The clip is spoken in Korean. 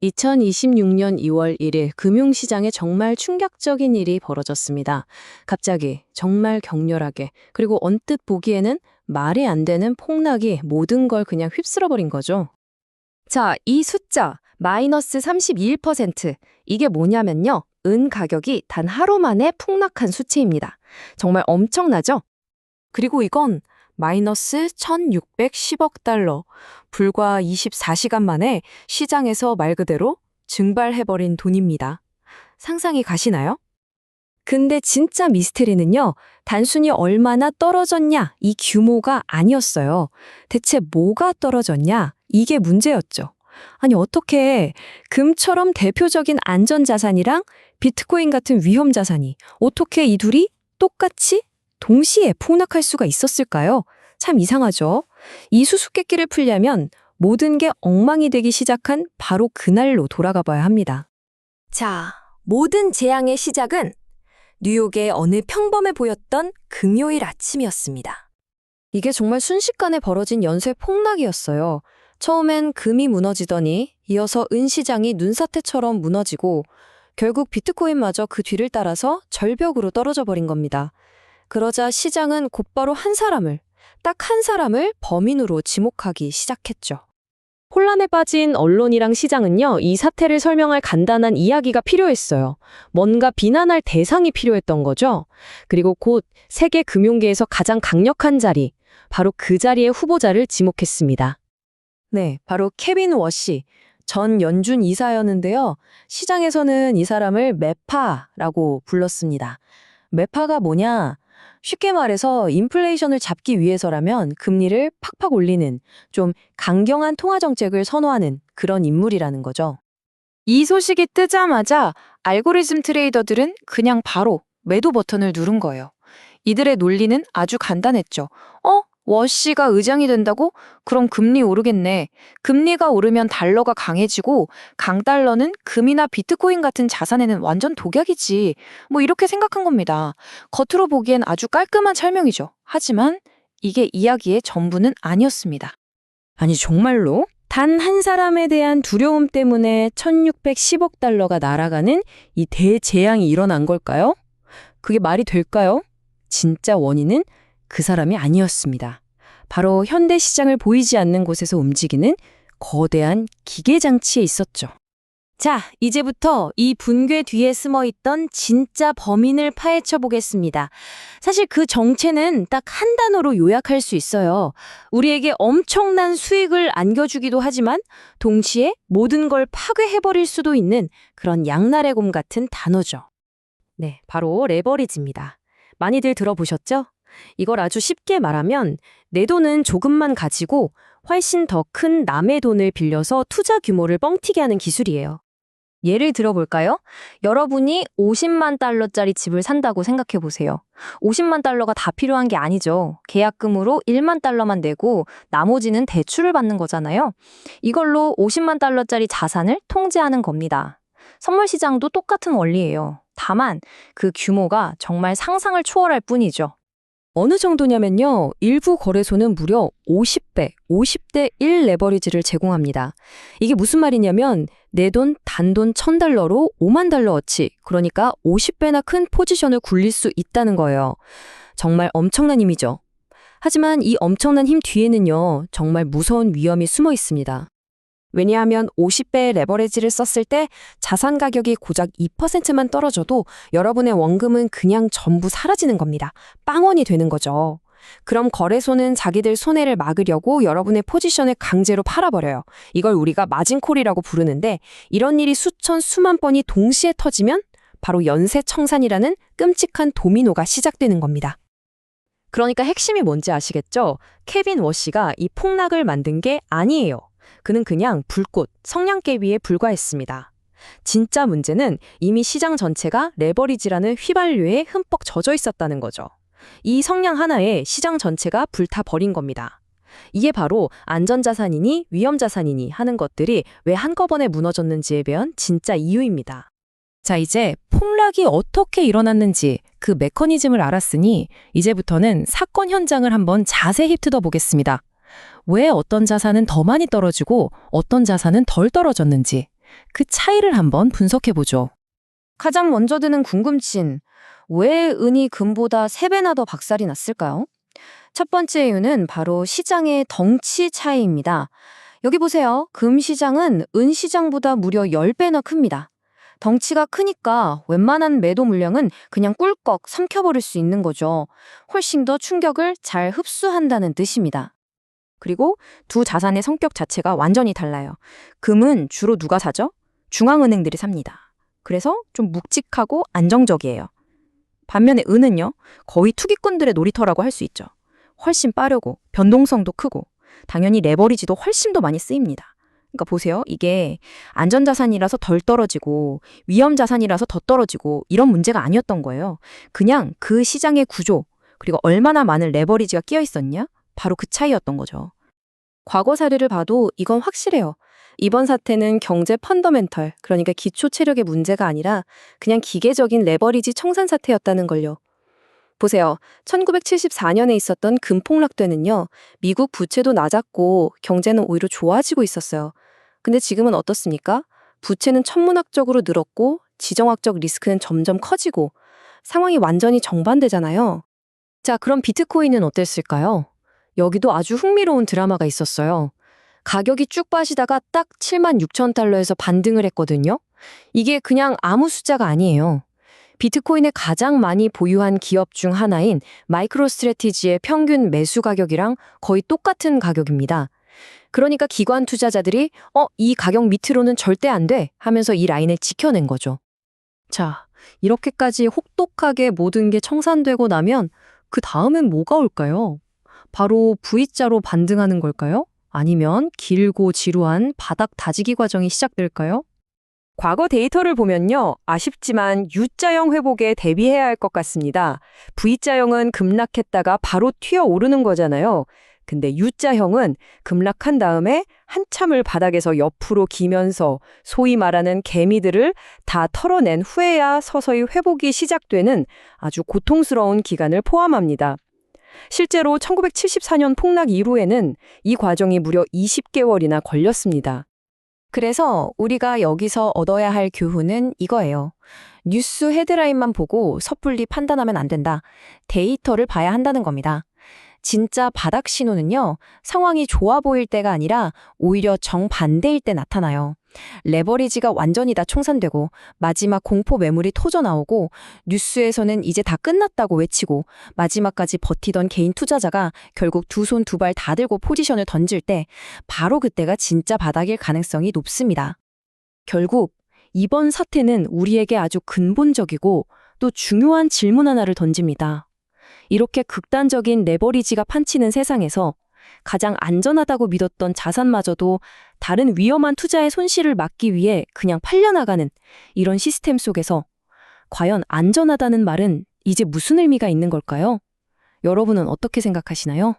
2026년 2월 1일 금융시장에 정말 충격적인 일이 벌어졌습니다. 갑자기 정말 격렬하게 그리고 언뜻 보기에는 말이 안 되는 폭락이 모든 걸 그냥 휩쓸어버린 거죠. 자, 이 숫자 마이너스 32%. 이게 뭐냐면요. 은 가격이 단 하루 만에 폭락한 수치입니다. 정말 엄청나죠? 그리고 이건 마이너스 1610억 달러. 불과 24시간 만에 시장에서 말 그대로 증발해버린 돈입니다. 상상이 가시나요? 근데 진짜 미스테리는요. 단순히 얼마나 떨어졌냐 이 규모가 아니었어요. 대체 뭐가 떨어졌냐 이게 문제였죠. 아니 어떻게 금처럼 대표적인 안전자산이랑 비트코인 같은 위험자산이 어떻게 이 둘이 똑같이 동시에 폭락할 수가 있었을까요? 참 이상하죠. 이 수수께끼를 풀려면 모든 게 엉망이 되기 시작한 바로 그날로 돌아가 봐야 합니다. 자, 모든 재앙의 시작은 뉴욕의 어느 평범해 보였던 금요일 아침이었습니다. 이게 정말 순식간에 벌어진 연쇄 폭락이었어요. 처음엔 금이 무너지더니 이어서 은시장이 눈사태처럼 무너지고 결국 비트코인마저 그 뒤를 따라서 절벽으로 떨어져 버린 겁니다. 그러자 시장은 곧바로 딱 한 사람을 범인으로 지목하기 시작했죠. 혼란에 빠진 언론이랑 시장은요, 이 사태를 설명할 간단한 이야기가 필요했어요. 뭔가 비난할 대상이 필요했던 거죠. 그리고 곧 세계 금융계에서 가장 강력한 자리, 바로 그 자리의 후보자를 지목했습니다. 네, 바로 케빈 워시, 전 연준 이사였는데요. 시장에서는 이 사람을 매파라고 불렀습니다. 매파가 뭐냐? 쉽게 말해서 인플레이션을 잡기 위해서라면 금리를 팍팍 올리는 좀 강경한 통화 정책을 선호하는 그런 인물이라는 거죠. 이 소식이 뜨자마자 알고리즘 트레이더들은 그냥 바로 매도 버튼을 누른 거예요. 이들의 논리는 아주 간단했죠. 워시가 의장이 된다고? 그럼 금리 오르겠네. 금리가 오르면 달러가 강해지고 강달러는 금이나 비트코인 같은 자산에는 완전 독약이지. 뭐 이렇게 생각한 겁니다. 겉으로 보기엔 아주 깔끔한 설명이죠. 하지만 이게 이야기의 전부는 아니었습니다. 아니 정말로? 단 한 사람에 대한 두려움 때문에 1610억 달러가 날아가는 이 대재앙이 일어난 걸까요? 그게 말이 될까요? 진짜 원인은 그 사람이 아니었습니다. 바로 현대 시장을 보이지 않는 곳에서 움직이는 거대한 기계장치에 있었죠. 자, 이제부터 이 붕괴 뒤에 숨어있던 진짜 범인을 파헤쳐 보겠습니다. 사실 그 정체는 딱 한 단어로 요약할 수 있어요. 우리에게 엄청난 수익을 안겨주기도 하지만 동시에 모든 걸 파괴해버릴 수도 있는 그런 양날의 검 같은 단어죠. 네, 바로 레버리지입니다. 많이들 들어보셨죠? 이걸 아주 쉽게 말하면 내 돈은 조금만 가지고 훨씬 더 큰 남의 돈을 빌려서 투자 규모를 뻥튀기 하는 기술이에요. 예를 들어볼까요? 여러분이 50만 달러짜리 집을 산다고 생각해 보세요. 50만 달러가 다 필요한 게 아니죠. 계약금으로 1만 달러만 내고 나머지는 대출을 받는 거잖아요. 이걸로 50만 달러짜리 자산을 통제하는 겁니다. 선물 시장도 똑같은 원리예요. 다만 그 규모가 정말 상상을 초월할 뿐이죠. 어느 정도냐면요. 일부 거래소는 무려 50대 1 레버리지를 제공합니다. 이게 무슨 말이냐면 내 돈 단돈 1000달러로 5만 달러어치, 그러니까 50배나 큰 포지션을 굴릴 수 있다는 거예요. 정말 엄청난 힘이죠. 하지만 이 엄청난 힘 뒤에는요. 정말 무서운 위험이 숨어 있습니다. 왜냐하면 50배의 레버리지를 썼을 때 자산 가격이 고작 2%만 떨어져도 여러분의 원금은 그냥 전부 사라지는 겁니다. 빵원이 되는 거죠. 그럼 거래소는 자기들 손해를 막으려고 여러분의 포지션을 강제로 팔아버려요. 이걸 우리가 마진콜이라고 부르는데 이런 일이 수천 수만 번이 동시에 터지면 바로 연쇄청산이라는 끔찍한 도미노가 시작되는 겁니다. 그러니까 핵심이 뭔지 아시겠죠? 케빈 워시가 이 폭락을 만든 게 아니에요. 그는 그냥 불꽃, 성냥개비에 불과했습니다. 진짜 문제는 이미 시장 전체가 레버리지라는 휘발유에 흠뻑 젖어 있었다는 거죠. 이 성냥 하나에 시장 전체가 불타버린 겁니다. 이게 바로 안전자산이니 위험자산이니 하는 것들이 왜 한꺼번에 무너졌는지에 대한 진짜 이유입니다. 자, 이제 폭락이 어떻게 일어났는지 그 메커니즘을 알았으니 이제부터는 사건 현장을 한번 자세히 뜯어보겠습니다. 왜 어떤 자산은 더 많이 떨어지고 어떤 자산은 덜 떨어졌는지, 그 차이를 한번 분석해보죠. 가장 먼저 드는 궁금증. 왜 은이 금보다 3배나 더 박살이 났을까요? 첫 번째 이유는 바로 시장의 덩치 차이입니다. 여기 보세요. 금 시장은 은 시장보다 무려 10배나 큽니다. 덩치가 크니까 웬만한 매도 물량은 그냥 꿀꺽 삼켜버릴 수 있는 거죠. 훨씬 더 충격을 잘 흡수한다는 뜻입니다. 그리고 두 자산의 성격 자체가 완전히 달라요. 금은 주로 누가 사죠? 중앙은행들이 삽니다. 그래서 좀 묵직하고 안정적이에요. 반면에 은은요, 거의 투기꾼들의 놀이터라고 할 수 있죠. 훨씬 빠르고 변동성도 크고 당연히 레버리지도 훨씬 더 많이 쓰입니다. 그러니까 보세요. 이게 안전자산이라서 덜 떨어지고 위험자산이라서 더 떨어지고 이런 문제가 아니었던 거예요. 그냥 그 시장의 구조 그리고 얼마나 많은 레버리지가 끼어 있었냐? 바로 그 차이였던 거죠. 과거 사례를 봐도 이건 확실해요. 이번 사태는 경제 펀더멘털, 그러니까 기초 체력의 문제가 아니라 그냥 기계적인 레버리지 청산 사태였다는 걸요. 보세요. 1974년에 있었던 금폭락 때는요. 미국 부채도 낮았고 경제는 오히려 좋아지고 있었어요. 근데 지금은 어떻습니까? 부채는 천문학적으로 늘었고 지정학적 리스크는 점점 커지고 상황이 완전히 정반대잖아요. 자, 그럼 비트코인은 어땠을까요? 여기도 아주 흥미로운 드라마가 있었어요. 가격이 쭉 빠지다가 딱 7만 6천 달러에서 반등을 했거든요. 이게 그냥 아무 숫자가 아니에요. 비트코인을 가장 많이 보유한 기업 중 하나인 마이크로스트래티지의 평균 매수 가격이랑 거의 똑같은 가격입니다. 그러니까 기관 투자자들이 이 가격 밑으로는 절대 안 돼 하면서 이 라인을 지켜낸 거죠. 자, 이렇게까지 혹독하게 모든 게 청산되고 나면 그 다음엔 뭐가 올까요? 바로 V자로 반등하는 걸까요? 아니면 길고 지루한 바닥 다지기 과정이 시작될까요? 과거 데이터를 보면요. 아쉽지만 U자형 회복에 대비해야 할 것 같습니다. V자형은 급락했다가 바로 튀어오르는 거잖아요. 근데 U자형은 급락한 다음에 한참을 바닥에서 옆으로 기면서 소위 말하는 개미들을 다 털어낸 후에야 서서히 회복이 시작되는 아주 고통스러운 기간을 포함합니다. 실제로 1974년 폭락 이후에는 이 과정이 무려 20개월이나 걸렸습니다. 그래서 우리가 여기서 얻어야 할 교훈은 이거예요. 뉴스 헤드라인만 보고 섣불리 판단하면 안 된다. 데이터를 봐야 한다는 겁니다. 진짜 바닥 신호는요, 상황이 좋아 보일 때가 아니라 오히려 정반대일 때 나타나요. 레버리지가 완전히 다 총산되고 마지막 공포 매물이 터져 나오고 뉴스에서는 이제 다 끝났다고 외치고 마지막까지 버티던 개인 투자자가 결국 두 손 두 발 다 들고 포지션을 던질 때 바로 그때가 진짜 바닥일 가능성이 높습니다. 결국 이번 사태는 우리에게 아주 근본적이고 또 중요한 질문 하나를 던집니다. 이렇게 극단적인 레버리지가 판치는 세상에서 가장 안전하다고 믿었던 자산마저도 다른 위험한 투자의 손실을 막기 위해 그냥 팔려나가는 이런 시스템 속에서 과연 안전하다는 말은 이제 무슨 의미가 있는 걸까요? 여러분은 어떻게 생각하시나요?